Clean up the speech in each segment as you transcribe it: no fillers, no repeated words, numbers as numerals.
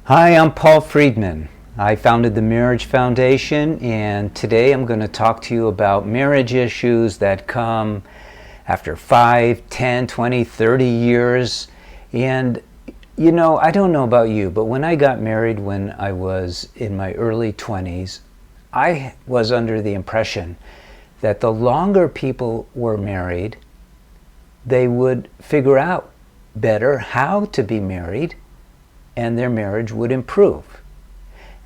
Hi, I'm Paul Friedman. I founded the Marriage Foundation, and today I'm going to talk to you about marriage issues that come after 5, 10, 20, 30 years. And you know, I don't know about you, but when I got married when I was in my early 20s, I was under the impression that the longer people were married, they would figure out better how to be married and their marriage would improve.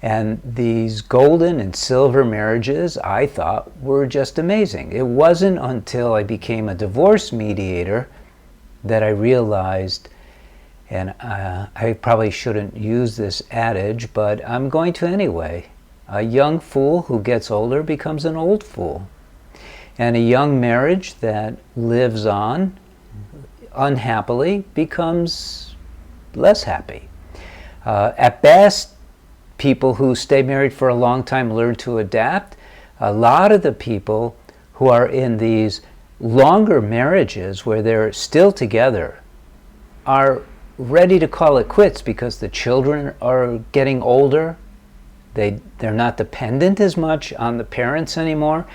And these golden and silver marriages, I thought, were just amazing. It wasn't until I became a divorce mediator that I realized, and I probably shouldn't use this adage, but I'm going to anyway. A young fool who gets older becomes an old fool. And a young marriage that lives on unhappily becomes less happy. At best, people who stay married for a long time learn to adapt. A lot of the people who are in these longer marriages where they're still together are ready to call it quits because the children are getting older. They're not dependent as much on the parents anymore.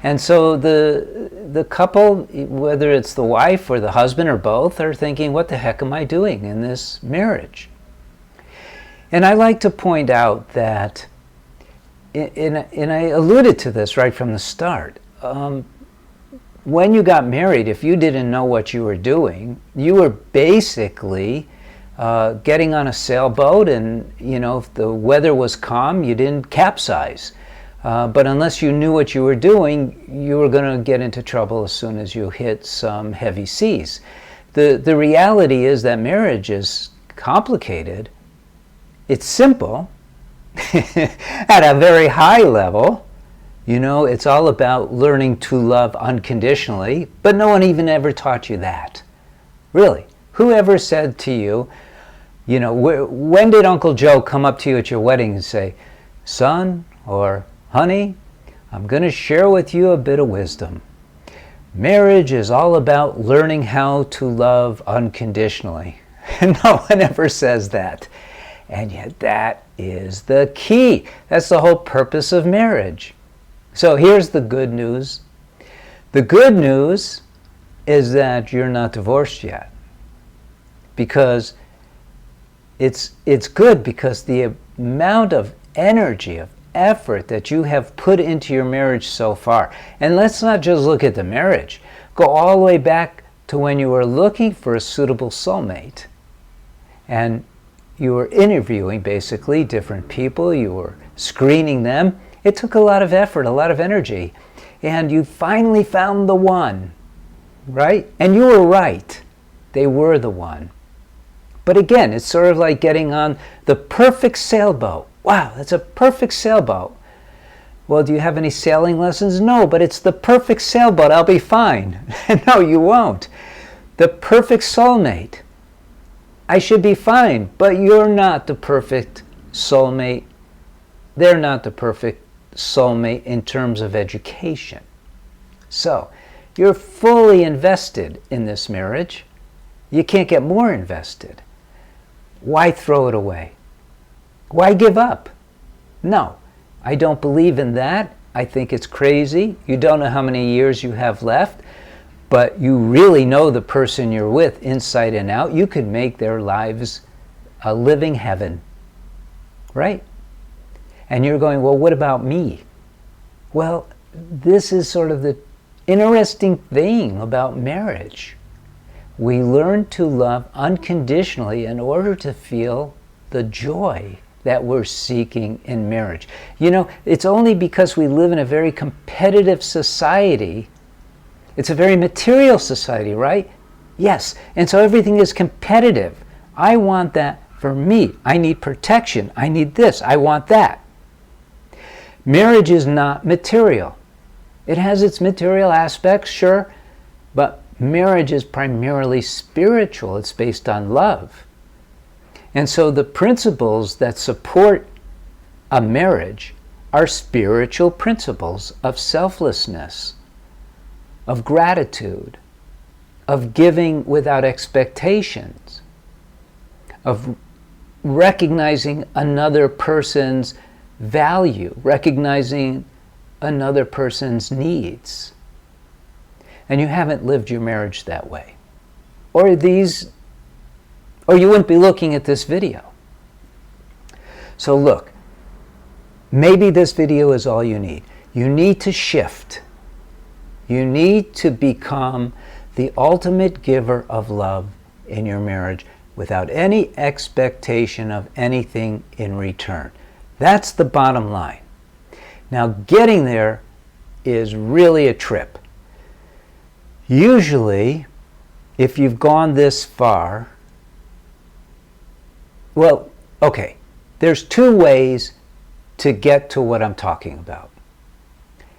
And so the couple, whether it's the wife or the husband or both, are thinking, what the heck am I doing in this marriage? And I like to point out that, and I alluded to this right from the start, when you got married, if you didn't know what you were doing, you were basically getting on a sailboat, and if the weather was calm, you didn't capsize. But unless you knew what you were doing, you were going to get into trouble as soon as you hit some heavy seas. The reality is that marriage is complicated. It's simple at a very high level. It's all about learning to love unconditionally, but no one even ever taught you that. Really, whoever said to you, when did Uncle Joe come up to you at your wedding and say, son or honey, I'm going to share with you a bit of wisdom. Marriage is all about learning how to love unconditionally. And no one ever says that. And yet that is the key. That's the whole purpose of marriage. So here's the good news. The good news is that you're not divorced yet. Because it's good because the amount of energy, of effort that you have put into your marriage so far. And let's not just look at the marriage. Go all the way back to when you were looking for a suitable soulmate. And you were interviewing basically different people, you were screening them. It took a lot of effort, a lot of energy. And you finally found the one, right? And you were right. They were the one. But again, it's sort of like getting on the perfect sailboat. Wow, that's a perfect sailboat. Well, do you have any sailing lessons? No, but it's the perfect sailboat. I'll be fine. No, you won't. The perfect soulmate. I should be fine, but you're not the perfect soulmate. They're not the perfect soulmate in terms of education. So, you're fully invested in this marriage. You can't get more invested. Why throw it away? Why give up? No, I don't believe in that. I think it's crazy. You don't know how many years you have left, but you really know the person you're with inside and out. You could make their lives a living heaven, right? And you're going, well, what about me? Well, this is sort of the interesting thing about marriage. We learn to love unconditionally in order to feel the joy that we're seeking in marriage. It's only because we live in a very competitive society. It's a very material society, right? Yes. And so everything is competitive. I want that for me. I need protection. I need this. I want that. Marriage is not material. It has its material aspects, sure, but marriage is primarily spiritual. It's based on love. And so the principles that support a marriage are spiritual principles of selflessness, of gratitude, of giving without expectations, of recognizing another person's value, recognizing another person's needs. And you haven't lived your marriage that way. Or you wouldn't be looking at this video. So look, maybe this video is all you need. You need to shift. You need to become the ultimate giver of love in your marriage without any expectation of anything in return. That's the bottom line. Now, getting there is really a trip. Usually, if you've gone this far, well, okay, there's two ways to get to what I'm talking about.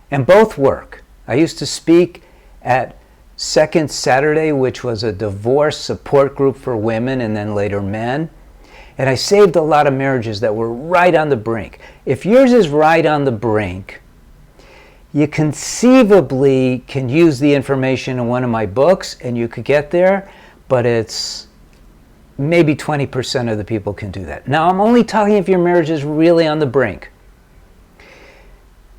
And both work. I used to speak at Second Saturday, which was a divorce support group for women and then later men. And I saved a lot of marriages that were right on the brink. If yours is right on the brink, you conceivably can use the information in one of my books and you could get there, but it's maybe 20% of the people can do that. Now, I'm only talking if your marriage is really on the brink.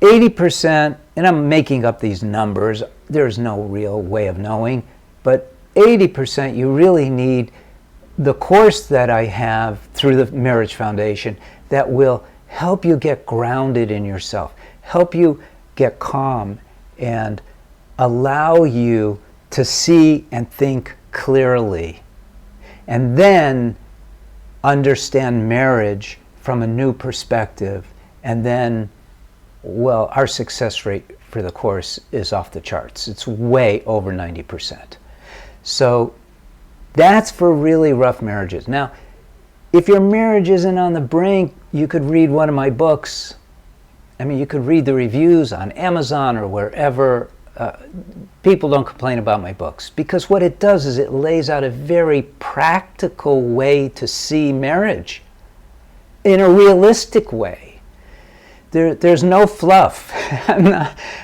80%, and I'm making up these numbers, there's no real way of knowing, but 80% you really need the course that I have through the Marriage Foundation that will help you get grounded in yourself, help you get calm, and allow you to see and think clearly. And then understand marriage from a new perspective. And then, well, our success rate for the course is off the charts. It's way over 90%. So that's for really rough marriages. Now, if your marriage isn't on the brink, you could read one of my books. I mean, you could read the reviews on Amazon or wherever. People don't complain about my books because what it does is it lays out a very practical way to see marriage in a realistic way. There's no fluff.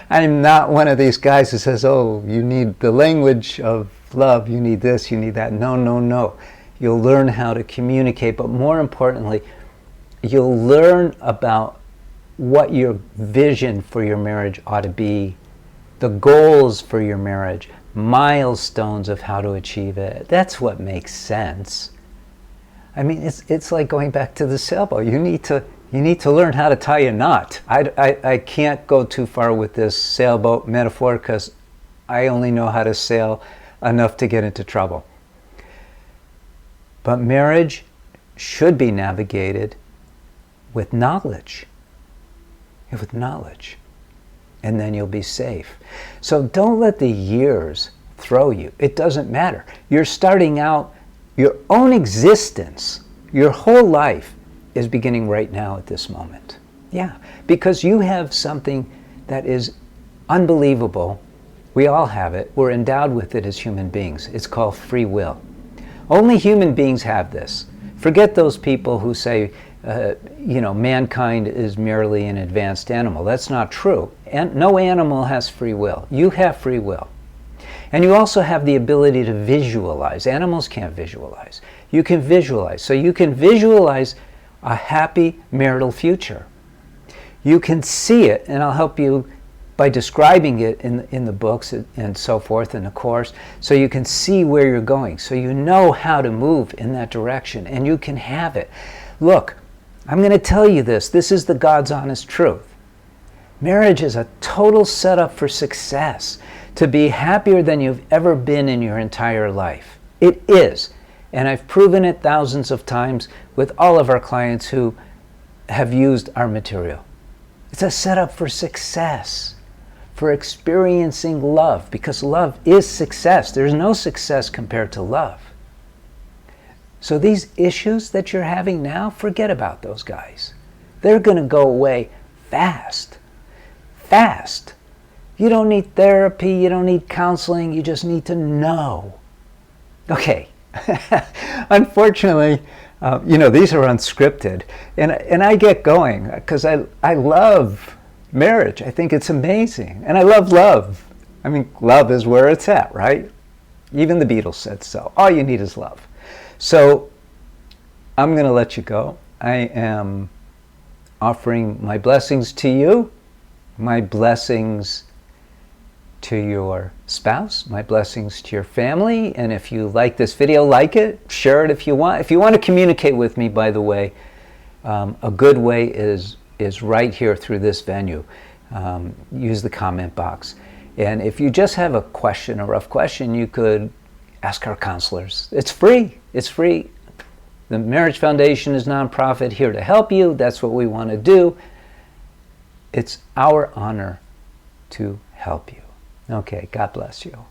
I'm not one of these guys who says, oh, you need the language of love, you need this, you need that. No. You'll learn how to communicate, but more importantly, you'll learn about what your vision for your marriage ought to be, the goals for your marriage, milestones of how to achieve it. That's what makes sense. I mean, it's like going back to the sailboat. You need to learn how to tie a knot. I can't go too far with this sailboat metaphor because I only know how to sail enough to get into trouble. But marriage should be navigated with knowledge. With knowledge. And then you'll be safe. So don't let the years throw you. It doesn't matter. You're starting out, your own existence, your whole life is beginning right now at this moment. Yeah, because you have something that is unbelievable. We all have it. We're endowed with it as human beings. It's called free will. Only human beings have this. Forget those people who say, mankind is merely an advanced animal. That's not true. And no animal has free will. You have free will. And you also have the ability to visualize. Animals can't visualize. You can visualize. So you can visualize a happy marital future. You can see it, and I'll help you by describing it in the books and so forth in the course, so you can see where you're going, so you know how to move in that direction, and you can have it. Look, I'm going to tell you this. This is the God's honest truth. Marriage is a total setup for success, to be happier than you've ever been in your entire life. It is. And I've proven it thousands of times with all of our clients who have used our material. It's a setup for success, for experiencing love, because love is success. There's no success compared to love. So these issues that you're having now, forget about those guys. They're going to go away fast. Fast. You don't need therapy, you don't need counseling, you just need to know. Okay. Unfortunately, these are unscripted, and I get going because I love marriage. I think it's amazing, and I love love. I mean, love is where it's at, right? Even the Beatles said so. All you need is love. So I'm going to let you go. I am offering my blessings to you, my blessings to your spouse, my blessings to your family, and if you like this video, like it, share it if you want. If you want to communicate with me, by the way, a good way is right here through this venue. Use the comment box. And if you just have a question, a rough question, you could ask our counselors. It's free. It's free. The Marriage Foundation is nonprofit, here to help you. That's what we want to do. It's our honor to help you. Okay, God bless you.